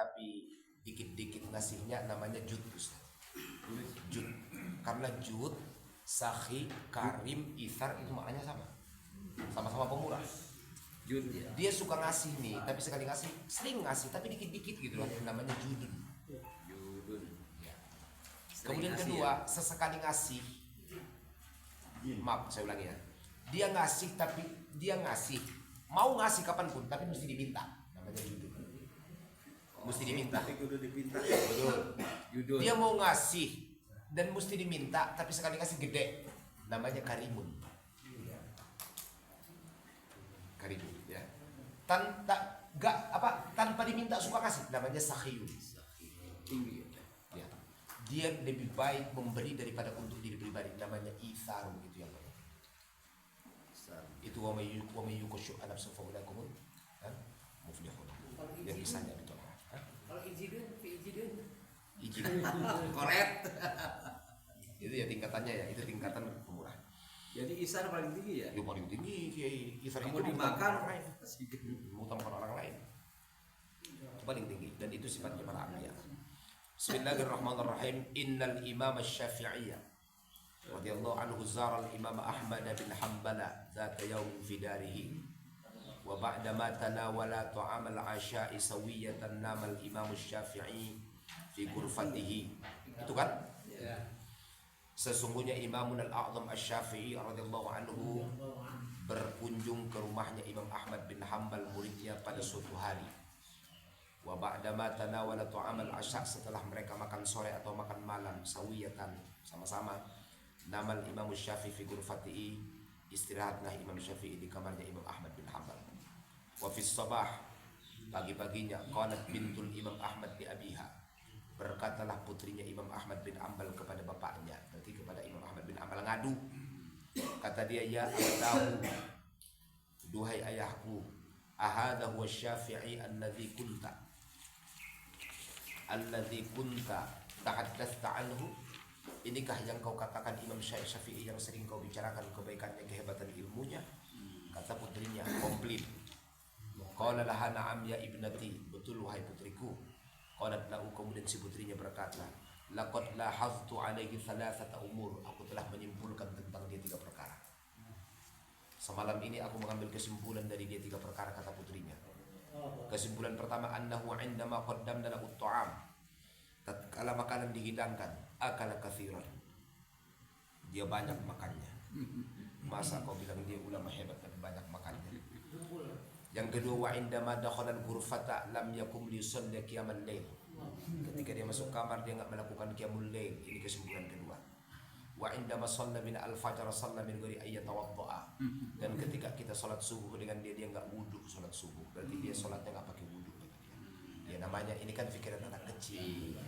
tapi dikit-dikit ngasihnya namanya jud, Ustaz. Jud. Karena jud, sakhi, karim, ithar itu maknanya sama. Sama-sama pemurah. Jud ya. Dia suka ngasih nih, tapi sekali ngasih, sering ngasih, tapi dikit-dikit gitu loh. Namanya judun. Judun. Ya. Sering Kemudian ngasih kedua, ya. sesekali ngasih. Maaf, saya ulangi ya. Dia ngasih, tapi dia ngasih. Mau ngasih kapanpun, tapi mesti diminta. Namanya judun. Mesti diminta. Tapi kudu dipinta. Betul. Judun. Dia mau ngasih dan mesti diminta, tapi sekali ngasih gede. Namanya karimun. Karimun ya. Tanpa diminta suka kasih, namanya sakhiyun. Tinggi. Ya. Dia lebih baik memberi daripada untuk diri pribadi, namanya ithar gitu yang banyak. Itu wa may yuqashu anab sufawlakum muflihun. Yang bisanya gitu. Kalau ijidun Izin. Koret. Itu ya tingkatannya ya, itu tingkatan pemurah. Jadi isar paling tinggi ya. Yang paling tinggi kiai ithar Kamu itu dimakan orang lain. Mengutamakan orang lain. Itu paling tinggi dan itu sifatnya para anbiya. Bismillahirrahmanirrahim. Innal imam asy-Syafi'i radhiyallahu anhu zara al-imam Ahmad bin Hanbal dzata yawmin fi darihi wa ba'da ma tanawala ta'am al-'asha'i sawiyatan nama al-imam asy-Syafi'i fi ghurfatihi. Itu kan? Sesungguhnya Imamun al-A'zam asy-Syafi'i radhiyallahu anhu berkunjung ke rumahnya Imam Ahmad bin Hanbal muridnya pada suatu hari. Wa ba'da ma tanawala ta'am al-'asha', setelah mereka makan sore atau makan malam sawiyatan sama-sama. Namal Imam Syafi'i fi ghurfatihi, istirahatlah Imam Syafi'i di kamarnya Imam Ahmad bin Hanbal. Wa fis sabah, pagi-paginya qalat bintul Imam Ahmad li abiha, berkatalah putrinya Imam Ahmad bin Hanbal kepada bapaknya, berarti kepada Imam Ahmad bin Hanbal, ngadu. Kata dia, ya abtahu, duhai ayahku, ahadha huwa Syafi'i alladhi kunta tahaddatsta anhu, inikah yang kau katakan Imam Syafi'i yang sering kau bicarakan kebaikannya, kehebatan ilmunya? Kata putrinya, komplit. Qala laha na'am ya ibnati, betul wahai putriku. Qalat lahu, kemudian si putrinya berkata, laqad lahaztu alaihi thalathata umur, aku telah menyimpulkan tentang dia 3 perkara. Semalam ini aku mengambil kesimpulan dari dia 3 perkara, kata putrinya. Kesimpulan pertama, annahu indama qaddamna lahu at-ta'am, tatkala makanan dihidangkan, akala katsiran, dia banyak makannya. Masa kau bilang dia ulama hebat tapi banyak makannya? Yang kedua, wa indama dakhala al-ghurfata lam yakum li yusalli qiyamal lail, ketika dia masuk kamar dia enggak melakukan qiyamul lail. Ini kesimpulan kedua. Wa indama shalla min al-fajr shalla min ghairi ay yatawaddaa, dan ketika kita salat subuh dengan dia enggak wudu salat subuh, berarti dia salatnya enggak pakai wudu. Ya namanya ini kan pikiran anak kecil.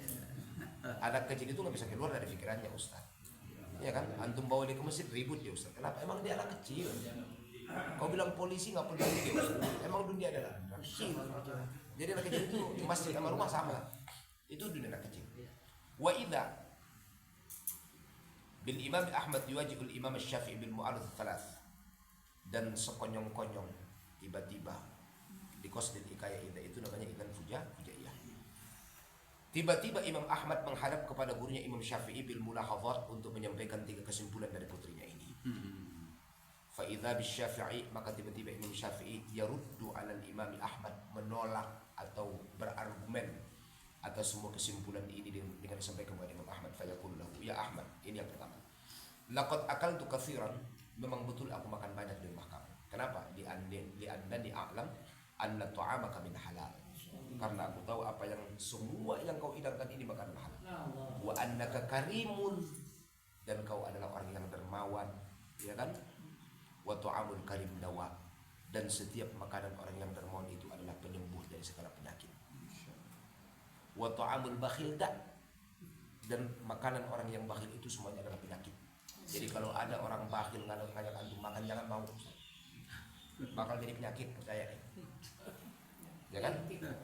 Anak kecil itu nggak bisa keluar dari pikirannya, Ustaz. Ya kan, antum bawa dia ke masjid ribut dia, Ustaz. Kenapa? Emang dia anak kecil. Kau bilang polisi nggak peduli dia, Ustaz. Emang dunia adalah anak kecil. Jadi anak kecil itu di masjid sama rumah sama. Itu dunia anak kecil. Wa idza bil Imam Ahmad yuwajihul Imam Syafi'i bil mu'arad thalath, dan sekonyong-konyong tiba-tiba di Qasdil Hikayah itu namanya ikan fujaiyah. Tiba-tiba Imam Ahmad menghadap kepada gurunya Imam Syafi'i bil mulahadhat, untuk menyampaikan 3 kesimpulan dari putrinya ini. Fa idza bisyafi'i, maka tiba-tiba Imam Syafi'i yaruddu 'ala al-Imam Ahmad, menolak atau berargumen atas semua kesimpulan ini dengan disampaikan kepada Imam Ahmad. Fa yaqulu lahu, ya Ahmad, ini yang pertama, laqad akaltu katsiran, memang betul aku makan banyak di rumah kamu. Kenapa? Li annani a'lam anna ta'amaka min halal, karena aku tahu apa yang semua yang kau hidangkan ini makanan halal. Wa annaka karimun, dan kau adalah orang yang dermawan, ya kan? Wa ta'amul karim dawa, dan setiap makanan orang yang dermawan itu adalah penyembuh dari segala penyakit. Wa ta'amul bakhil da, dan makanan orang yang bakhil itu semuanya adalah penyakit. Jadi kalau ada orang bakhil ngajak antum makan, jangan mau, bakal jadi penyakit, percaya deh. Ya kan?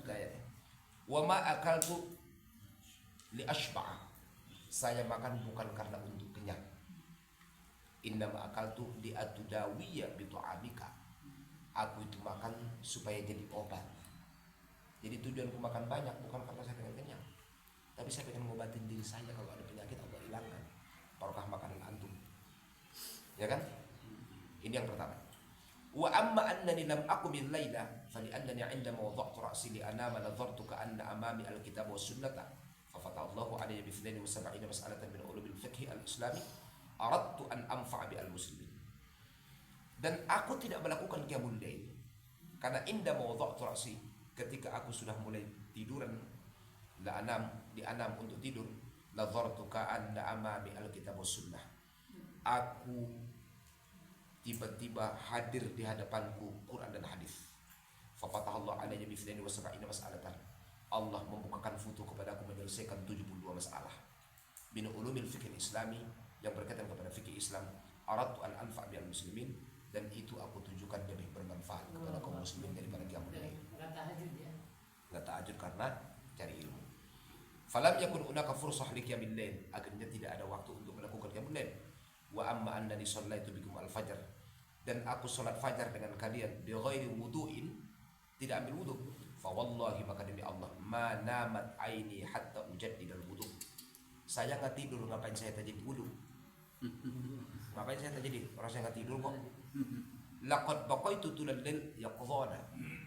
Percaya deh. Wa ma akaltu li ashba'a, saya makan bukan karena untuk kenyang. Innama akaltu li atudawiya bi ta'amika, aku itu makan supaya jadi obat. Jadi tujuanku makan banyak bukan karena saya pengen kenyang, tapi saya pengen ngobatin diri saya kalau ada penyakit Allah hilangkan. Barokah makanan antum. Ya kan? Ini yang pertama. Wa amma annani lam aqum al-laila fa li annani 'indama wada'tu ra'si li anama nadhartu ka anna amami al-kitab wa sunnata fa fata Allahu 'alayya bi 72 mas'alatan min ulumil fiqh al-islami aradtu an anfa'a bi al-muslimin. Dan aku tidak melakukan qiyamul lail karena indama wada'tu ra'si, ketika aku sudah mulai tiduran di anam untuk tidur, nadhartu ka anna amami al-kitab wa sunnah, aku tiba-tiba hadir di hadapanku Quran dan hadis. Fafatahallahu alayya bi 72 mas'alatan. Allah membukakan futu kepadaku menyelesaikan 72 masalah min ulumil fikih islami, yang berkaitan kepada fikih Islam. Aradtu an anfa' bil muslimin, dan itu aku tujukan lebih bermanfaat kepada kaum muslimin daripada qiyamul lail. Nggak tahajud ya. Enggak tahajud karena cari ilmu. Falam yakun unaka fursah li qiyamil lail, akhirnya tidak ada waktu untuk melakukan qiyamul lail. Wa amma annani shallaitu bikum al-fajr, dan aku sholat fajar dengan kalian bi ghairi wudu'in, tidak ambil wudu. Fa wallahi, maka demi Allah, ma namat aini hatta ujaddid al-wudu. Saya nggak tidur, ngapain saya tajdid wudu? Ngapain saya tajdid? Orang saya nggak tidur kok. Laqad baqaitu tulal lail yaqdhana,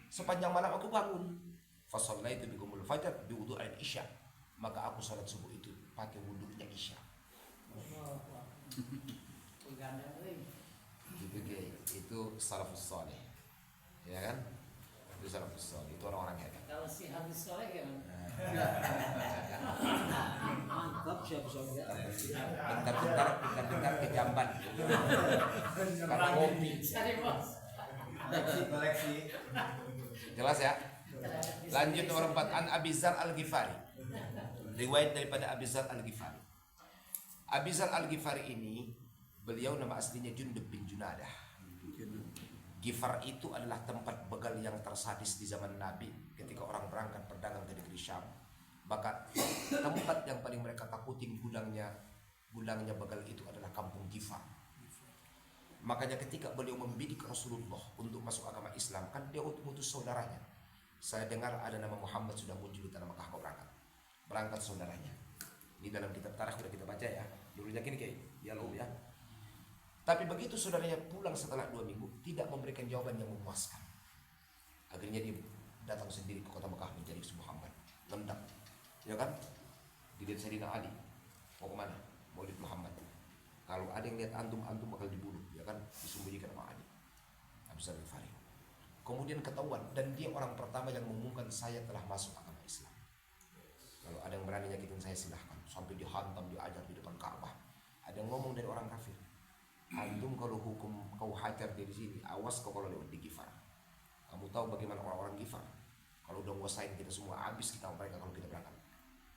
sepanjang malam aku bangun. Fa shallaitu bikumul fajr bi wudu'il isya, maka aku sholat subuh itu pakai wudunya isya. Itu salafus saleh, ya kan? Itu salafus saleh, itu orang-orang hebat. Kalau si habis sore gimana? Mantap siap soalnya. Bentar-bentar ke Jamban. Karena kopi. Cari bos. Koleksi. Jelas ya? Lanjut nomor 4, an Abi Dzar Al-Ghifari. Riwayat daripada Abi Dzar Al-Ghifari. Abi Dzar Al-Ghifari ini, beliau nama aslinya Jundub bin Junadah. Ghifar itu adalah tempat begal yang tersadis di zaman Nabi ketika orang berangkat berdagang ke negeri Syam. Maka tempat yang paling mereka takutin gulangnya begal itu adalah kampung Ghifar. Makanya ketika beliau membidik Rasulullah untuk masuk agama Islam, kan dia utus saudaranya. Saya dengar ada nama Muhammad sudah muncul di tanah Mekah, kau berangkat saudaranya. Ini dalam kitab tarikh sudah kita baca ya. Dulunya gini kayak ya lo ya. Tapi begitu saudaranya pulang setelah 2 minggu, tidak memberikan jawaban yang memuaskan. Akhirnya dia datang sendiri ke kota Mekah mencari Muhammad, lendak, ya kan? Dilihat Sayyidina Ali, mau kemana? Mau lihat Muhammad. Kalau ada yang lihat antum bakal dibunuh, ya kan? Disembunyikan sama Ali. Abu Dzar Al-Ghifari. Kemudian ketahuan, dan dia orang pertama yang mengumumkan saya telah masuk agama Islam. Kalau ada yang berani nyakitin saya silahkan. Sampai dihantam, diajar di depan Ka'bah. Ada yang ngomong dari orang kafir, antum kalau hukum kau hajar dari sini, awas kau kalau lewat di Ghifar. Kamu tahu bagaimana orang-orang Ghifar? Kalau udah nguasain kita semua, habis kita mereka kalau kita berangkat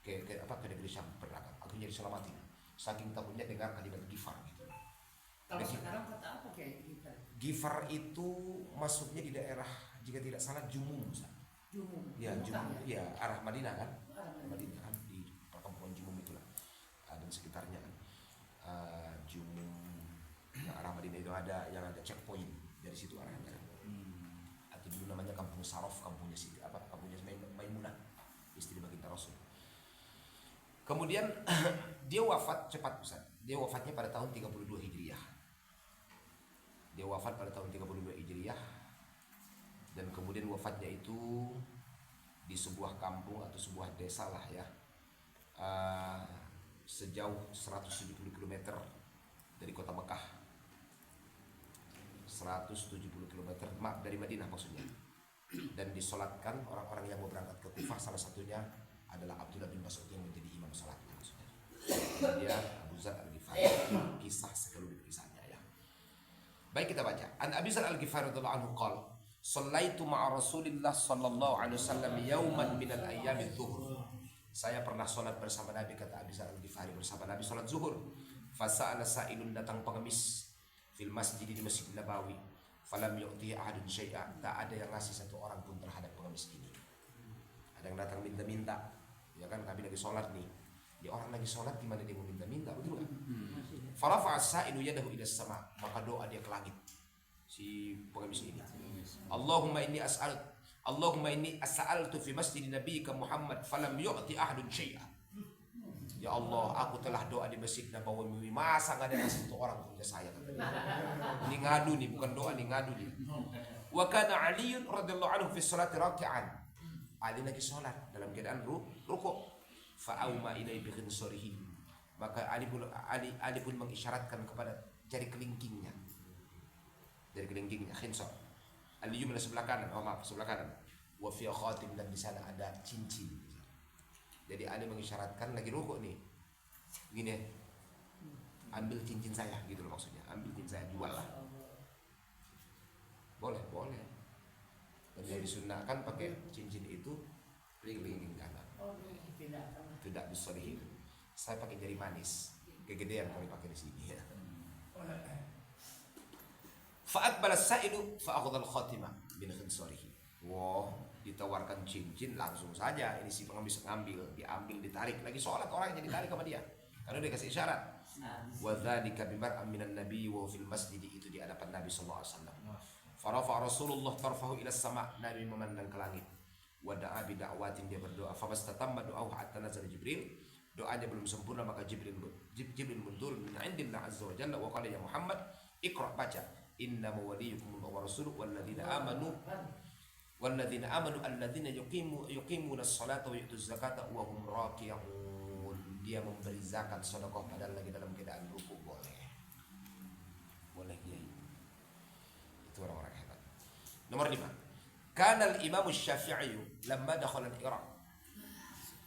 ke negeri Syam berdagang. Akhirnya diselamatin. Saking takutnya dengar kalimat Ghifar gitu. Kalau sekarang kata apa kayak gitu? Ghifar itu masuknya di daerah, jika tidak salah, Jumum. Jumum. Ya, Jumum. Ya, arah Madinah kan? Arah Madinah kan, di perkampungan Jumum itulah. Dan sekitarnya kan. Jumum, yang arah Madinah itu ada yang ada checkpoint, dari situ arahnya. Atau dulu namanya Kampung Sarof, kampungnya Maimunah, istri baginda Rasul. Kemudian dia wafat cepat Ustaz. Dia wafatnya pada tahun 32 Hijriah. Dia wafat pada tahun 32 Hijriah, dan kemudian wafatnya itu di sebuah kampung atau sebuah desa lah ya, sejauh 170 km dari kota Mekah. 170 km dari Madinah maksudnya. Dan disolatkan orang-orang yang mau berangkat ke Kufah, salah satunya adalah Abdullah bin Mas'ud yang menjadi imam salatnya maksudnya. Dia Abu Dzar Al-Ghifari. Kisah sekelumit kisahnya ya. Baik, kita baca. An Abi Dzar Al-Ghifari radhiyallahu anhu qala, "Shallaitu ma'a Rasulillah sallallahu alaihi wasallam yauman min al-ayyami adh-dhuhr." Saya pernah sholat bersama Nabi, kata Abi Dzar Al-Ghifari, bersama Nabi sholat zuhur. Fasa'ala sa'ilun, datang pengemis fil masjid, di Masjid Nabawi. Falam yu'tihi ahadun syai'a, tak ada yang ngasih satu orang pun terhadap pengemis ini. Ada yang datang minta-minta, ya kan, Nabi lagi sholat nih. Ya orang lagi sholat gimana dia mau minta-minta, betul kan? Farafa'a sa'ilu yadahu ila sama, maka doa dia ke langit si pengemis ini. Allahumma inni Allahumma inni as'altu fi masjid nabiyyika Muhammad falam yu'ti ahadun syai'a. Ya Allah, aku telah doa di masjid Nabawi, masa nggak ada satu orang punya saya. Ini ngadu nih, bukan doa nih, ngadu nih. Wa kana Aliun radhiyallahu anhu fi sholati raki'an. Ali lagi sholat dalam keadaan ruku'. Fa'auma ilai bi khinsarihi. Maka Ali pun mengisyaratkan kepada jari kelingkingnya. Jari kelingkingnya khinsar. Ali juga sebelah kanan, sebelah kanan. Wa fi khatim, dan di sana ada cincin. Jadi Ali mengisyaratkan lagi rukuk nih, gini, ambil cincin saya, gitu loh maksudnya, ambil cincin saya, jual lah. Boleh. Dan yang disunahkan pakai cincin itu kelingking kanan. Tidak bisa dihitung. Saya pakai jari manis, kegedean kami pakai di sini. Ya. Fa'at balas sa'ilu fa'akhudhal khatimah bin khinsarihi. Wow, ditawarkan cincin langsung saja. Ini si pengemis ngambil, diambil, ditarik. Lagi sholat orang yang ditarik sama dia, karena dia kasih isyarat. Wa dzalika bimar'am minan nabi wa fil masjid, itu di hadapan Nabi sallallahu alaihi wasallam. Farafa Rasulullah tarfahu ila sama, Nabi memandang ke langit. Wa da'a bi da'watin, dia berdoa. Fa bastatamma du'ahu hatta nazala Jibril. Doanya belum sempurna maka Jibril muncul min indillah azza wa jalla wa qala ya Muhammad iqra, baca, inna waliyukumullahu wa rasuluhu walladzina amanu alladzina yuqimuna as-salata wa yu'tuz zakata wa hum raki'un. Dia memberi zakat, sedekah padahal lagi dalam keadaan rukuk, boleh ya. Itu orang-orang hebat. Nomor 5. Kana al-Imam Syafi'i lamma dakhala al-Iraq.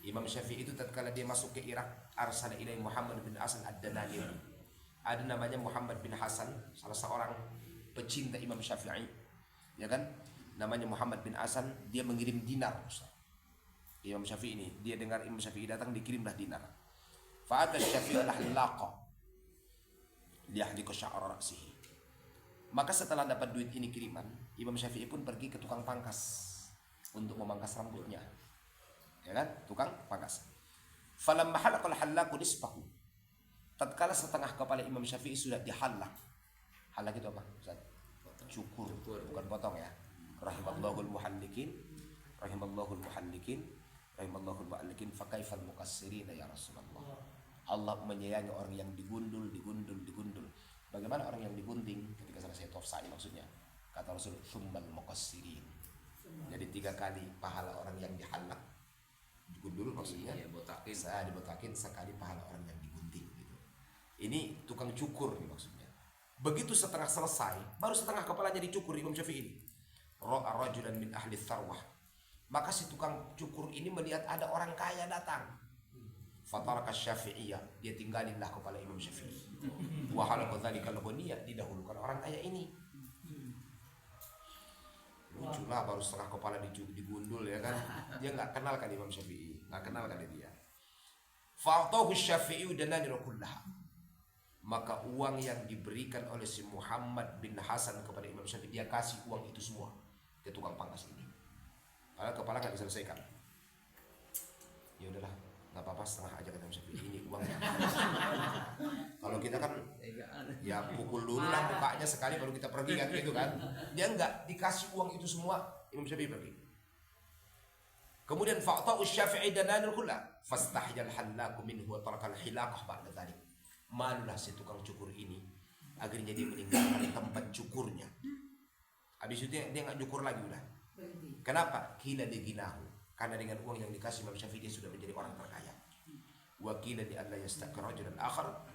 Imam Syafi'i itu tatkala dia masuk ke Irak, arsala ilai Muhammad bin Hasan ad-Danani. Ada namanya Muhammad bin Hasan, salah seorang pecinta Imam Syafi'i, ya kan? Namanya Muhammad bin Hasan, dia mengirim dinar, Ustaz. Imam Syafi'i ini, dia dengar Imam Syafi'i datang, dikirimlah dinar. Fa'ata Syafi'i al-Hallaqa liyahliqa sya'ra ra'sihi. Maka setelah dapat duit ini kiriman, Imam Syafi'i pun pergi ke tukang pangkas untuk memangkas rambutnya. Ya kan? Tukang pangkas. Falamma halaqal hallaqu nisfahu. Tatkala setengah kepala Imam Syafi'i sudah dihallaq. Halaq itu apa? Ustaz? Cukur, bukan potong ya. Rahimallahul muhallikin, rahimallahul muhallikin, fa kaifal muqassirin ya Rasulullah. Allah menyayangi orang yang digundul. Bagaimana orang yang digunting? Ketika selesai tofsai maksudnya. Kata Rasul, tsummal muqassirin. Jadi 3 kali pahala orang yang dihallaq. Digundul maksudnya. Iya, botakin. Saya dibotakin sekali pahala orang yang digunting gitu. Ini tukang cukur nih maksudnya. Begitu setengah selesai, baru setengah kepalanya dicukur Imam Syafi'i ini. Ra'a rajulan min ahli tsarwah. Maka si tukang cukur ini melihat ada orang kaya datang. Fataraka Syafi'iyah, dia tinggalinlah kepala Imam Syafi'i. Wa halaqa dzalika al-ghaniyah, didahulukan orang kaya ini. Muncullah baru setengah kepala digundul ya kan. Dia nggak kenal kan Imam Syafi'i, nggak kenal kan dia. Fa'atahu Syafi'i dananir kullaha. Maka uang yang diberikan oleh si Muhammad bin Hasan kepada Imam Syafi'i, dia kasih uang itu semua ke tukang pangkas ini. Padahal kepala nggak diselesaikan. Ya udahlah, nggak apa-apa, setengah aja kata Imam Syafi'i, ini uangnya. Kalau kita kan ya pukul dulu lah mukanya sekali baru kita pergi kan gitu kan. Dia enggak, dikasih uang itu semua, Imam Syafi'i pergi. Kemudian fa'ta'u Syafi'i dananir kullah fastahyal hallaqu minhu wa tarakal hilaqah ba'da dzalik. Malulah si tukang cukur ini, akhirnya dia meninggalkan tempat cukurnya. Habis itu dia nggak cukur lagi udah. Kenapa? Kila diginahu, karena dengan uang yang dikasih Imam Syafi'i dia sudah menjadi orang terkaya. Wa kila di alla yastaqir rajulan akhar,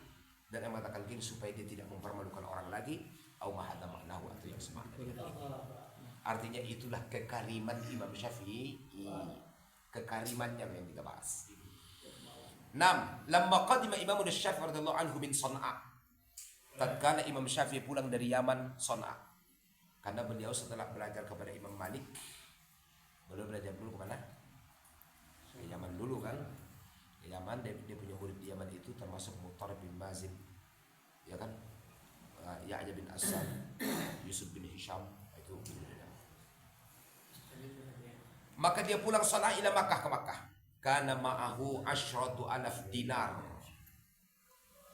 dan yang mengatakan kini supaya dia tidak mempermalukan orang lagi, au mahadha ma'nahu, atau yang semakna. Artinya itulah kekariman Imam Syafi'i, kekarimannya yang kita bahas. 6. Lamma qadima Imam Syafi'i radhiyallahu anhu min Sana'a. Tatkala Imam Syafi'i pulang dari Yaman, Sana'a. Karena beliau setelah belajar kepada Imam Malik, beliau belajar dulu kemana? Ke Yaman dulu kan. Ke Yaman, dia punya murid di Yaman itu termasuk Mutarrib bin Mazin, ya kan? Ya'ya bin Asad, Yusuf bin Hisham, itu. Maka dia pulang Sana'a ila Makkah, ke Makkah. Kana ma'ahu 10,000 dinar.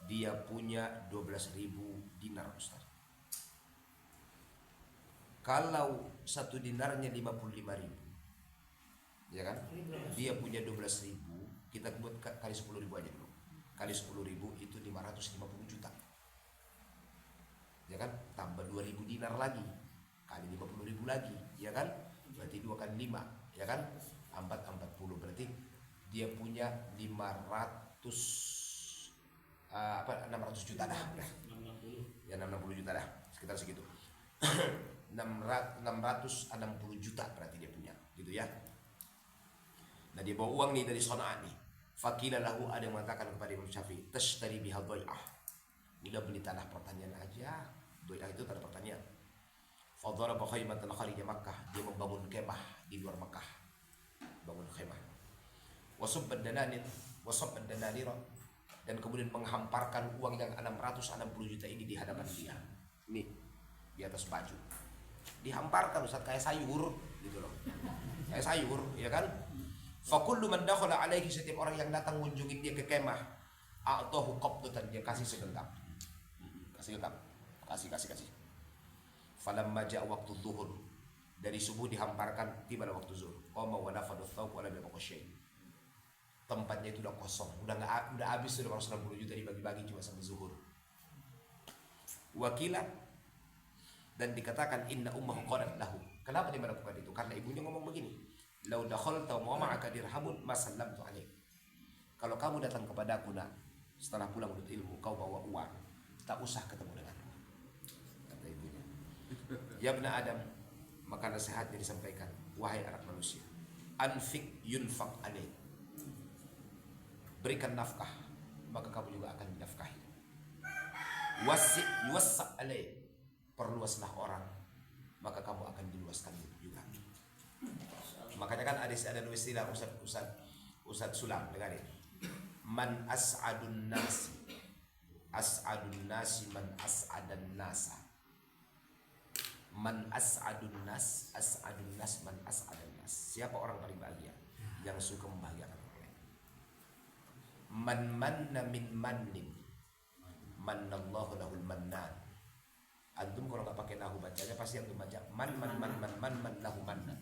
Dia punya 12.000 dinar, Ustaz. Kalau satu dinarnya 55.000, ya kan? Dia punya 12.000, kita buat kali 10.000 aja dulu. Kali 10.000 itu 550 juta, ya kan? Tambah 2.000 dinar lagi, kali 50.000 lagi, ya kan? Berarti 2 kali 5, ya kan? 40, berarti dia punya 600 juta dah. Ya 660 juta dah, sekitar segitu. 660 juta berarti dia punya, gitu ya. Nah dia bawa uang nih dari Son'a nih. Fakila lahu, ada yang mengatakan kepada Imam Syafi'i, tashtari biha dhai'ah. Udah beli tanah pertanian aja. Dhai'ah itu tanah pertanian. Fadharaba khaymatan kharija Makkah, dia membangun kemah di luar Makkah. Bangun kemah. Wasabbat dananir, dan kemudian menghamparkan uang yang 660 juta ini di hadapan dia. Nih, di atas baju. Dihamparkan Ustaz kayak sayur gitu loh. Kayak sayur, ya kan? Fakullu man dakhala alaihi, setiap orang yang datang mengunjungi dia ke kemah, a'tahu qabdatan, dia kasih segenggam. Kasih genggam. Kasih. Falamma ja'a waktu zuhur, dari subuh dihamparkan, tiba waktu zuhur. Qama wa nafadha thawb wa lam yabqa syai'. Tempatnya itu udah kosong, udah habis, sudah 160 juta dibagi-bagi cuma sampai zuhur. Wakilah, dan dikatakan inna ummahu qalat lahu. Kenapa dia melakukan itu? Karena ibunya ngomong begini, lau dakhalta wa ma'aka dirhamun ma sallamtu alaik. Kalau kamu datang kepadaku nak, setelah pulang menuntut ilmu, kau bawa uang, tak usah ketemu denganku, kata ibunya. Ya ibna Adam, maka nasihatnya disampaikan, wahai anak manusia, anfik yunfaq alaik, berikan nafkah, maka kamu juga akan dinafkahi. Wasi yuwassa alaik, perluaslah orang, maka kamu akan diluaskan juga. Makanya kan ada istilah Ustaz Sulam dengan ini, man as'adun nasi man as'adan nasa, man as'adun nas man as'adan nas. Siapa orang paling bahagia? Yang suka membahagiakan orang lain. Man manna min mannin mannallahu lahul mannan. Antum kalau nggak pakai nahu bacanya pasti antum baca man lahu mannan,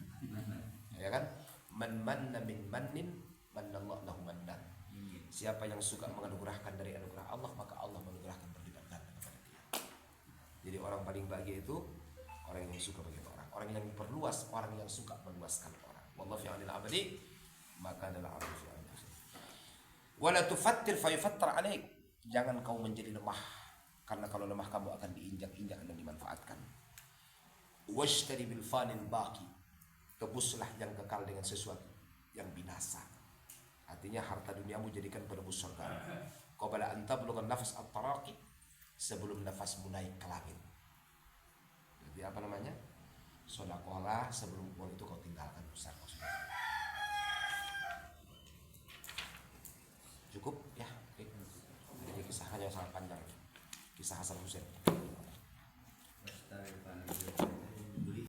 ya kan? Man manna min mannin mannallahu lahu mannan. Siapa yang suka menganugerahkan dari anugerah Allah, maka Allah menganugerahkan berlipat ganda kepada dia. Jadi orang paling bahagia itu orang yang suka begitu orang yang perluas, orang yang suka meluaskan orang. Wallahu fi 'aunil 'abdi maka adalah 'abdu fi 'aunil akhir. Wala tufattir fa yufattar 'alaik. Jangan kau menjadi lemah, karena kalau lemah kamu akan diinjak-injak dan dimanfaatkan. Washtari bil fanil baqi, tebuslah yang kekal dengan sesuatu yang binasa. Artinya harta duniamu jadikan penebus surga. Qabla an tablugha nafas at-taraqi, sebelum nafasmu naik ke langit. Jadi apa namanya? Sedekahlah sebelum uang itu kau tinggalkan, besar maksudnya. Cukup ya. Ini kisahnya sangat panjang. Kisah Hasan Husain.